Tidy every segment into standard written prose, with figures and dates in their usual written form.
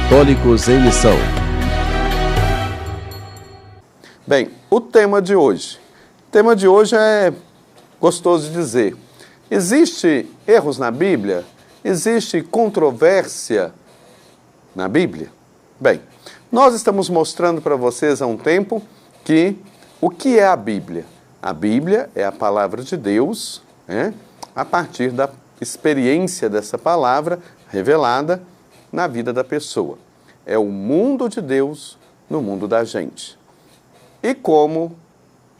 Católicos em Missão. Bem, o tema de hoje. O tema de hoje é gostoso de dizer. Existe erros na Bíblia? Existe controvérsia na Bíblia? Bem, nós estamos mostrando para vocês há um tempo que o que é a Bíblia? A Bíblia é a palavra de Deus, né? A partir da experiência dessa palavra revelada na vida da pessoa. É o mundo de Deus no mundo da gente. E como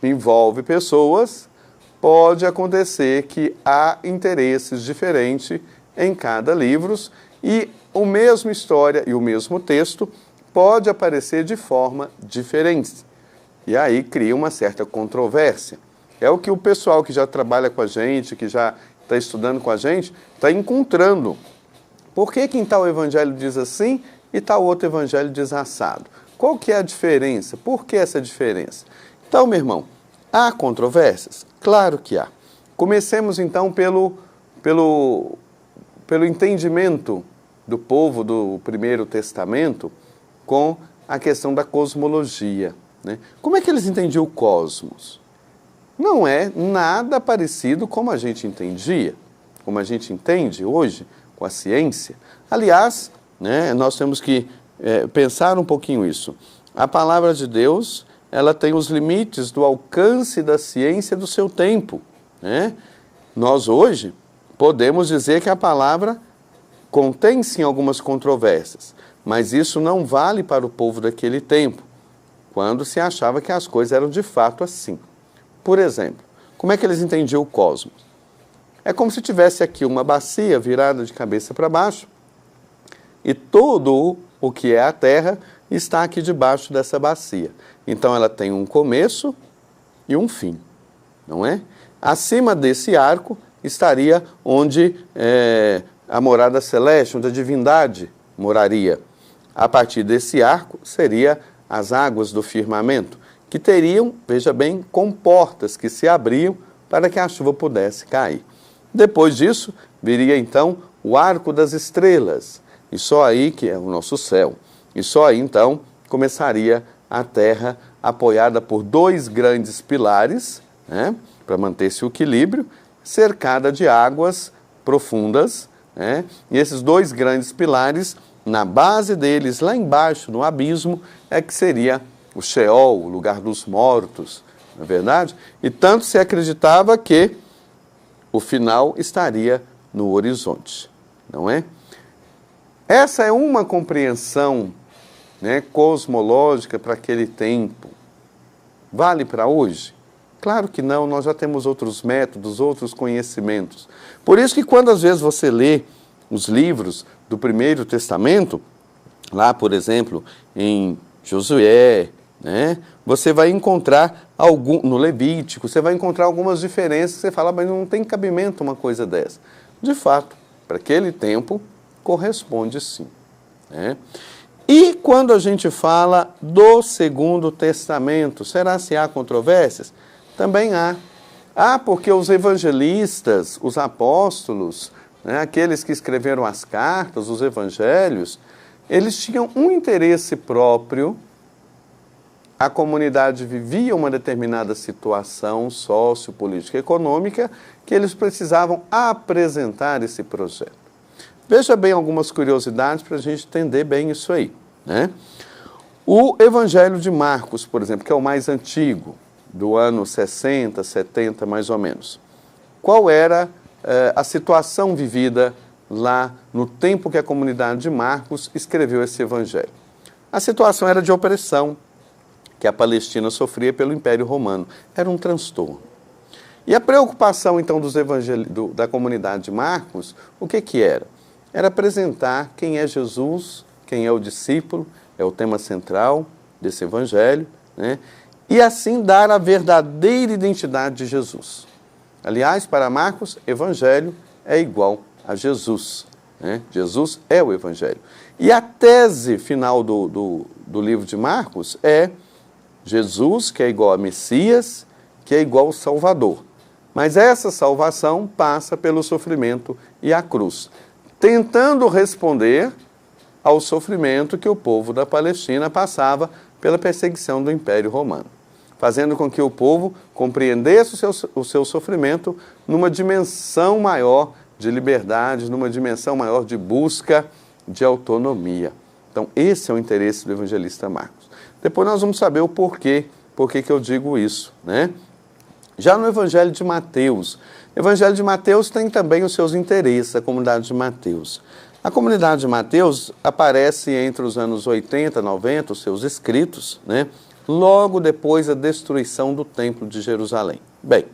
envolve pessoas, pode acontecer que há interesses diferentes em cada livro e a mesma história e o mesmo texto pode aparecer de forma diferente. E aí cria uma certa controvérsia. É o que o pessoal que já trabalha com a gente, que já está estudando com a gente, está encontrando. Por que em tal evangelho diz assim e tal outro evangelho diz assado? Qual que é a diferença? Por que essa diferença? Então, meu irmão, há controvérsias? Claro que há. Comecemos então pelo entendimento do povo do Primeiro Testamento com a questão da cosmologia, né? Como é que eles entendiam o cosmos? Não é nada parecido como a gente entendia, como a gente entende hoje com a ciência. Aliás, né, nós temos que pensar um pouquinho isso. A palavra de Deus, ela tem os limites do alcance da ciência do seu tempo, né? Nós hoje podemos dizer que a palavra contém sim algumas controvérsias, mas isso não vale para o povo daquele tempo, quando se achava que as coisas eram de fato assim. Por exemplo, como é que eles entendiam o cosmos? É como se tivesse aqui uma bacia virada de cabeça para baixo e todo o que é a Terra está aqui debaixo dessa bacia. Então ela tem um começo e um fim, não é? Acima desse arco estaria onde a morada celeste, onde a divindade moraria. A partir desse arco seria as águas do firmamento, que teriam, veja bem, comportas que se abriam para que a chuva pudesse cair. Depois disso, viria então o arco das estrelas, e só aí, que é o nosso céu, e só aí então começaria a Terra apoiada por dois grandes pilares, né, para manter-se o equilíbrio, cercada de águas profundas, né, e esses dois grandes pilares, na base deles, lá embaixo, no abismo, é que seria o Sheol, o lugar dos mortos, não é verdade? E tanto se acreditava que o final estaria no horizonte, não é? Essa é uma compreensão, né, cosmológica para aquele tempo. Vale para hoje? Claro que não, nós já temos outros métodos, outros conhecimentos. Por isso que quando às vezes você lê os livros do Primeiro Testamento, lá, por exemplo, em Josué, né, você vai encontrar no Levítico, você vai encontrar algumas diferenças, você fala, mas não tem cabimento uma coisa dessa. De fato, para aquele tempo, corresponde sim, né? E quando a gente fala do Segundo Testamento, será se há controvérsias? Também há. Porque os evangelistas, os apóstolos, né, aqueles que escreveram as cartas, os evangelhos, eles tinham um interesse próprio. A comunidade vivia uma determinada situação sociopolítica e econômica que eles precisavam apresentar esse projeto. Veja bem algumas curiosidades para a gente entender bem isso aí, né? O Evangelho de Marcos, por exemplo, que é o mais antigo, do ano 60, 70 mais ou menos. Qual era a situação vivida lá no tempo que a comunidade de Marcos escreveu esse Evangelho? A situação era de opressão que a Palestina sofria pelo Império Romano. Era um transtorno. E a preocupação, então, da comunidade de Marcos, o que era? Era apresentar quem é Jesus, quem é o discípulo, é o tema central desse Evangelho, né? E assim dar a verdadeira identidade de Jesus. Aliás, para Marcos, Evangelho é igual a Jesus, né? Jesus é o Evangelho. E a tese final do livro de Marcos é Jesus, que é igual a Messias, que é igual ao Salvador. Mas essa salvação passa pelo sofrimento e a cruz, tentando responder ao sofrimento que o povo da Palestina passava pela perseguição do Império Romano, fazendo com que o povo compreendesse o seu sofrimento numa dimensão maior de liberdade, numa dimensão maior de busca de autonomia. Então, esse é o interesse do evangelista Marcos. Depois nós vamos saber o porquê que eu digo isso, né? Já no Evangelho de Mateus, o Evangelho de Mateus tem também os seus interesses, a comunidade de Mateus. A comunidade de Mateus aparece entre os anos 80, 90, os seus escritos, né? Logo depois da destruição do Templo de Jerusalém. Bem,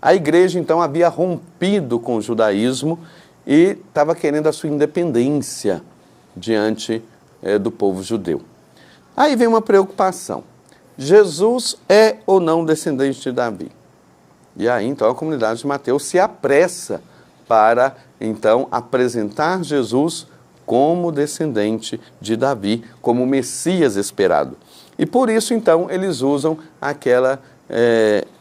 a igreja então havia rompido com o judaísmo e estava querendo a sua independência diante do povo judeu. Aí vem uma preocupação. Jesus é ou não descendente de Davi? E aí, então, a comunidade de Mateus se apressa para, então, apresentar Jesus como descendente de Davi, como o Messias esperado. E por isso, então, eles usam aquela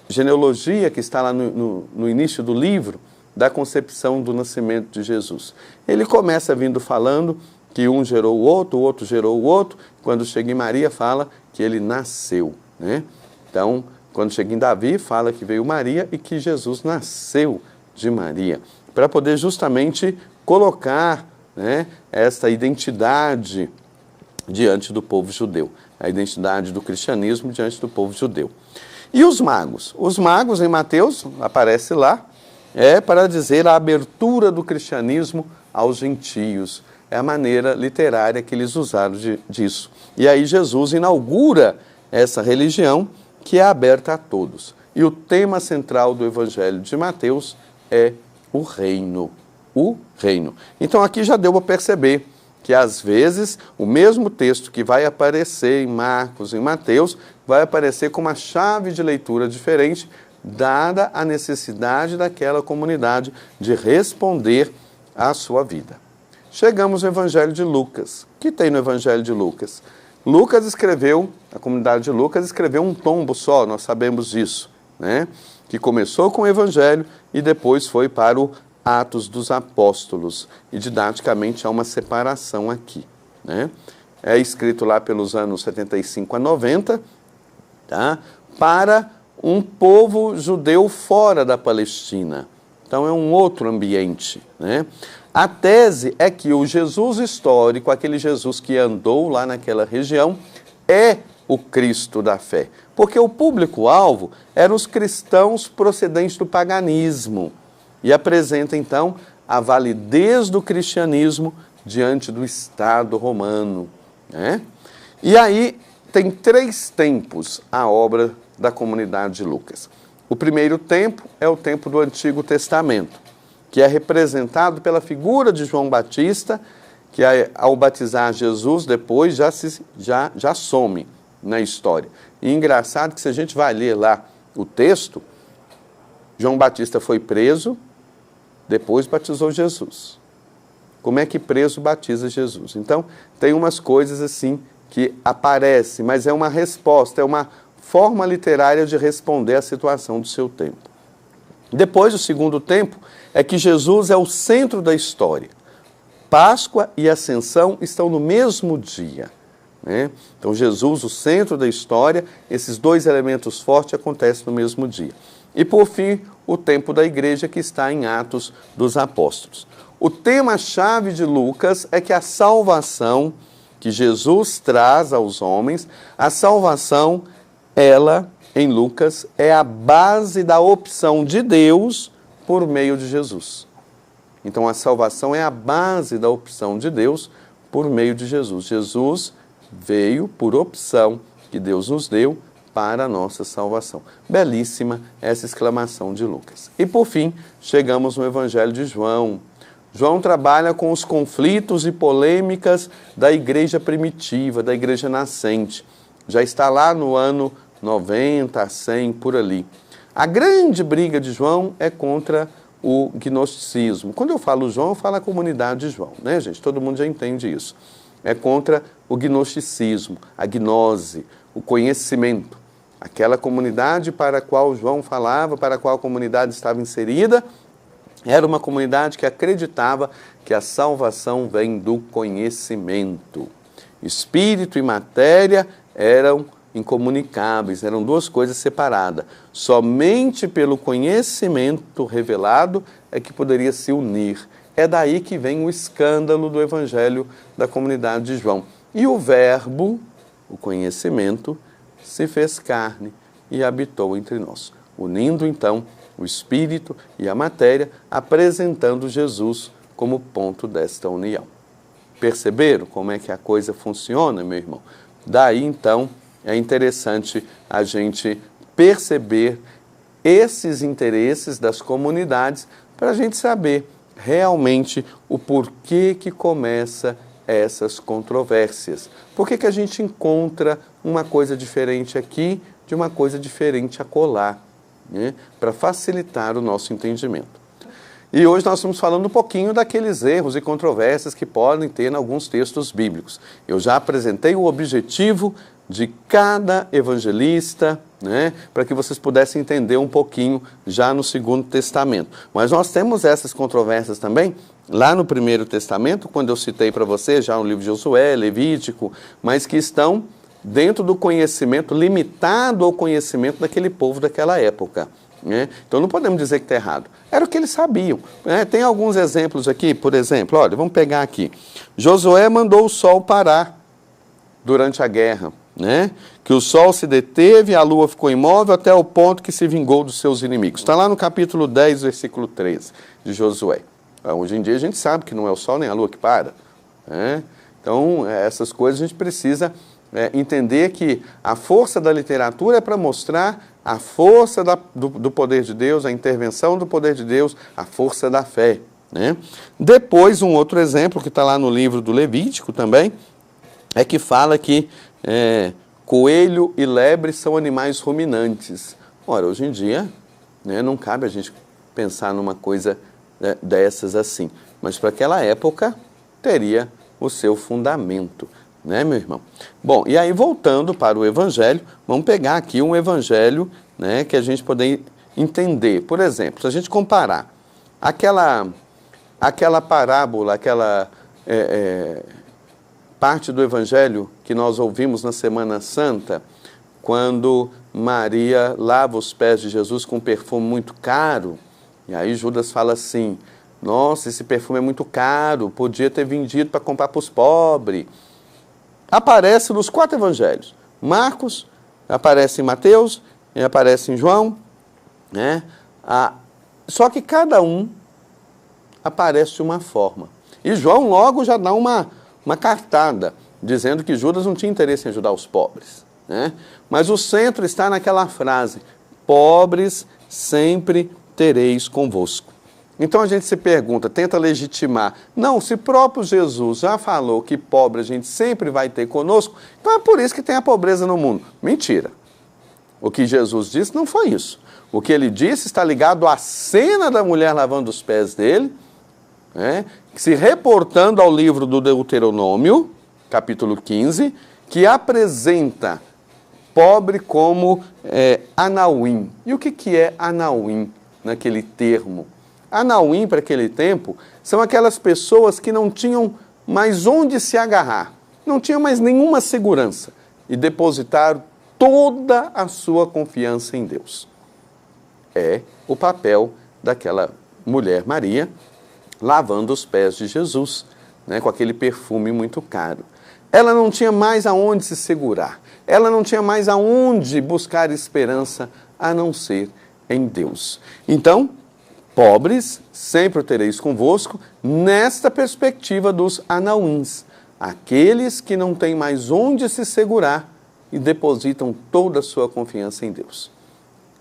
genealogia que está lá no início do livro, da concepção do nascimento de Jesus. Ele começa vindo falando que um gerou o outro gerou o outro. Quando chega em Maria, fala que ele nasceu, né? Então, quando chega em Davi, fala que veio Maria e que Jesus nasceu de Maria, para poder justamente colocar, né, essa identidade diante do povo judeu, a identidade do cristianismo diante do povo judeu. E os magos? Os magos em Mateus, aparece lá, para dizer a abertura do cristianismo aos gentios. É a maneira literária que eles usaram disso. E aí Jesus inaugura essa religião que é aberta a todos. E o tema central do Evangelho de Mateus é o reino. O reino. Então aqui já deu para perceber que às vezes o mesmo texto que vai aparecer em Marcos e em Mateus vai aparecer com uma chave de leitura diferente, dada a necessidade daquela comunidade de responder à sua vida. Chegamos ao Evangelho de Lucas. O que tem no Evangelho de Lucas? Lucas escreveu, a comunidade de Lucas escreveu um tombo só, nós sabemos disso, né? Que começou com o Evangelho e depois foi para o Atos dos Apóstolos. E didaticamente há uma separação aqui, né? É escrito lá pelos anos 75 a 90, tá? Para um povo judeu fora da Palestina. Então é um outro ambiente, né? A tese é que o Jesus histórico, aquele Jesus que andou lá naquela região, é o Cristo da fé. Porque o público-alvo eram os cristãos procedentes do paganismo. E apresenta, então, a validez do cristianismo diante do Estado romano, né? E aí tem 3 tempos a obra da comunidade de Lucas. O primeiro tempo é o tempo do Antigo Testamento, que é representado pela figura de João Batista, que ao batizar Jesus depois já some na história. E engraçado que se a gente vai ler lá o texto, João Batista foi preso, depois batizou Jesus. Como é que preso batiza Jesus? Então, tem umas coisas assim que aparecem, mas é uma resposta, é uma forma literária de responder à situação do seu tempo. Depois, o segundo tempo, é que Jesus é o centro da história. Páscoa e Ascensão estão no mesmo dia, né? Então, Jesus, o centro da história, esses 2 elementos fortes acontecem no mesmo dia. E, por fim, o tempo da igreja, que está em Atos dos Apóstolos. O tema-chave de Lucas é que a salvação que Jesus traz aos homens, a salvação, ela, em Lucas, é a base da opção de Deus por meio de Jesus. Então, a salvação é a base da opção de Deus por meio de Jesus. Jesus veio por opção que Deus nos deu para a nossa salvação. Belíssima essa exclamação de Lucas. E, por fim, chegamos no Evangelho de João. João trabalha com os conflitos e polêmicas da igreja primitiva, da igreja nascente. Já está lá no ano 90, 100, por ali. A grande briga de João é contra o gnosticismo. Quando eu falo João, eu falo a comunidade de João, né, gente? Todo mundo já entende isso. É contra o gnosticismo, a gnose, o conhecimento. Aquela comunidade para a qual João falava, para a qual a comunidade estava inserida, Era uma comunidade que acreditava que a salvação vem do conhecimento. Espírito e matéria eram incomunicáveis, eram duas coisas separadas. Somente pelo conhecimento revelado é que poderia se unir. É daí que vem o escândalo do evangelho da comunidade de João. E o verbo, o conhecimento, se fez carne e habitou entre nós, unindo então o Espírito e a matéria, apresentando Jesus como ponto desta união. Perceberam como é que a coisa funciona, meu irmão? Daí então é interessante a gente perceber esses interesses das comunidades para a gente saber realmente o porquê que começa essas controvérsias. Por que a gente encontra uma coisa diferente aqui de uma coisa diferente acolá, né? Para facilitar o nosso entendimento. E hoje nós estamos falando um pouquinho daqueles erros e controvérsias que podem ter em alguns textos bíblicos. Eu já apresentei o objetivo de cada evangelista, né, para que vocês pudessem entender um pouquinho já no Segundo Testamento. Mas nós temos essas controvérsias também lá no Primeiro Testamento, quando eu citei para vocês já no livro de Josué, Levítico, mas que estão dentro do conhecimento, limitado ao conhecimento daquele povo daquela época. Né? Então não podemos dizer que está errado. Era o que eles sabiam. Né? Tem alguns exemplos aqui, por exemplo, olha, vamos pegar aqui. Josué mandou o sol parar durante a guerra, né? Que o sol se deteve, a lua ficou imóvel até o ponto que se vingou dos seus inimigos. Está lá no capítulo 10, versículo 13 de Josué. Hoje em dia a gente sabe que não é o sol nem a lua que para. Né? Então essas coisas a gente precisa entender que a força da literatura é para mostrar a força do poder de Deus, a intervenção do poder de Deus, a força da fé. Né? Depois, um outro exemplo que está lá no livro do Levítico também, é que fala que coelho e lebre são animais ruminantes. Ora, hoje em dia, né, não cabe a gente pensar numa coisa dessas assim. Mas para aquela época, teria o seu fundamento. Né, meu irmão? Bom, e aí voltando para o Evangelho, vamos pegar aqui um Evangelho, né, que a gente poder entender. Por exemplo, se a gente comparar aquela parábola, aquela parte do Evangelho que nós ouvimos na Semana Santa, quando Maria lava os pés de Jesus com um perfume muito caro, e aí Judas fala assim, nossa, esse perfume é muito caro, podia ter vendido para comprar para os pobres. Aparece nos 4 evangelhos. Marcos, aparece em Mateus, e aparece em João, né? Só que cada um aparece de uma forma. E João logo já dá uma cartada, dizendo que Judas não tinha interesse em ajudar os pobres. Né? Mas o centro está naquela frase, pobres sempre tereis convosco. Então a gente se pergunta, tenta legitimar. Não, se próprio Jesus já falou que pobre a gente sempre vai ter conosco, então é por isso que tem a pobreza no mundo. Mentira. O que Jesus disse não foi isso. O que ele disse está ligado à cena da mulher lavando os pés dele, né, se reportando ao livro do Deuteronômio, capítulo 15, que apresenta pobre como Anauim. E o que é Anauim naquele termo? Anauim, para aquele tempo, são aquelas pessoas que não tinham mais onde se agarrar, não tinham mais nenhuma segurança e depositaram toda a sua confiança em Deus. É o papel daquela mulher Maria lavando os pés de Jesus, né, com aquele perfume muito caro. Ela não tinha mais aonde se segurar, ela não tinha mais aonde buscar esperança a não ser em Deus. Então, pobres, sempre o tereis convosco, nesta perspectiva dos anauins, aqueles que não têm mais onde se segurar e depositam toda a sua confiança em Deus.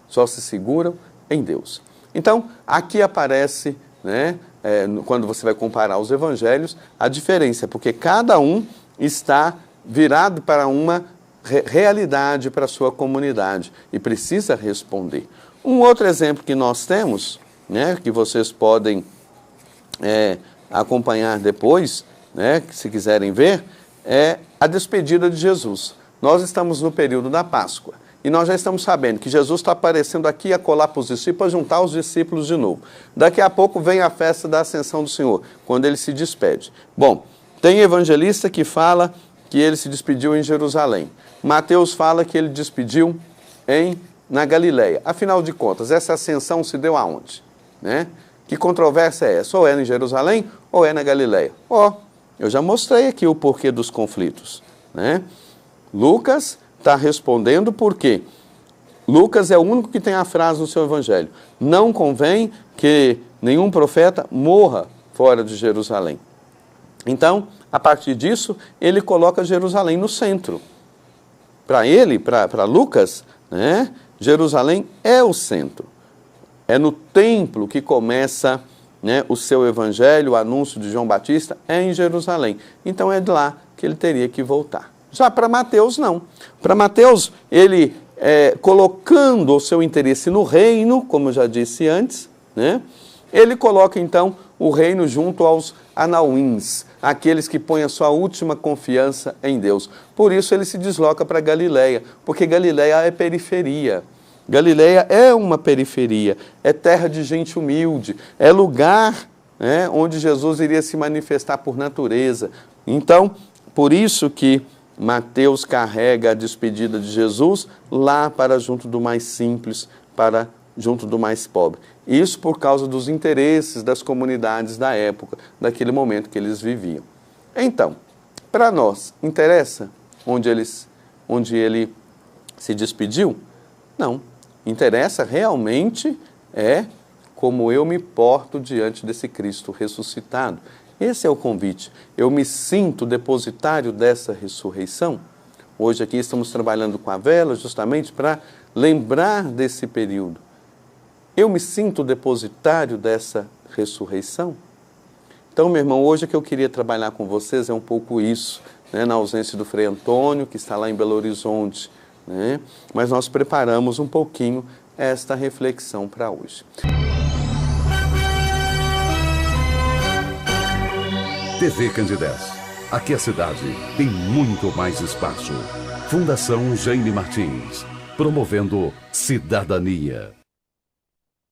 Só se seguram em Deus. Então, aqui aparece, né, quando você vai comparar os evangelhos, a diferença, porque cada um está virado para uma realidade, para a sua comunidade, e precisa responder. Um outro exemplo que nós temos, né, que vocês podem acompanhar depois, né, se quiserem ver, é a despedida de Jesus. Nós estamos no período da Páscoa. E E nós já estamos sabendo que Jesus está aparecendo aqui a colar para os discípulos, para juntar os discípulos de novo. Daqui a pouco vem a festa da Ascensão do Senhor, quando ele se despede. Bom, tem evangelista que fala que ele se despediu em Jerusalém. Mateus fala que ele despediu na Galileia. Afinal de contas, essa ascensão se deu aonde? Né? Que controvérsia é essa? Ou é em Jerusalém ou é na Galileia? Eu já mostrei aqui o porquê dos conflitos. Né? Lucas está respondendo porque Lucas é o único que tem a frase no seu evangelho: não convém que nenhum profeta morra fora de Jerusalém. Então, a partir disso, ele coloca Jerusalém no centro. Para ele, para Lucas, né, Jerusalém é o centro. É no templo que começa, né, o seu evangelho, o anúncio de João Batista, é em Jerusalém. Então é de lá que ele teria que voltar. Já para Mateus, não. Para Mateus, ele, colocando o seu interesse no reino, como eu já disse antes, né, ele coloca então o reino junto aos anauins, aqueles que põem a sua última confiança em Deus. Por isso ele se desloca para Galileia, porque Galileia é periferia. Galileia é uma periferia, é terra de gente humilde, é lugar, né, onde Jesus iria se manifestar por natureza. Então, por isso que Mateus carrega a despedida de Jesus lá para junto do mais simples, para junto do mais pobre. Isso por causa dos interesses das comunidades da época, daquele momento que eles viviam. Então, para nós, interessa onde ele se despediu? Não. Interessa realmente como eu me porto diante desse Cristo ressuscitado. Esse é o convite. Eu me sinto depositário dessa ressurreição. Hoje aqui estamos trabalhando com a vela justamente para lembrar desse período. Eu me sinto depositário dessa ressurreição? Então, meu irmão, hoje o que eu queria trabalhar com vocês é um pouco isso, né, na ausência do Frei Antônio, que está lá em Belo Horizonte, né, mas nós preparamos um pouquinho esta reflexão para hoje. TV Candidez. Aqui a cidade tem muito mais espaço. Fundação Jaime Martins, promovendo cidadania.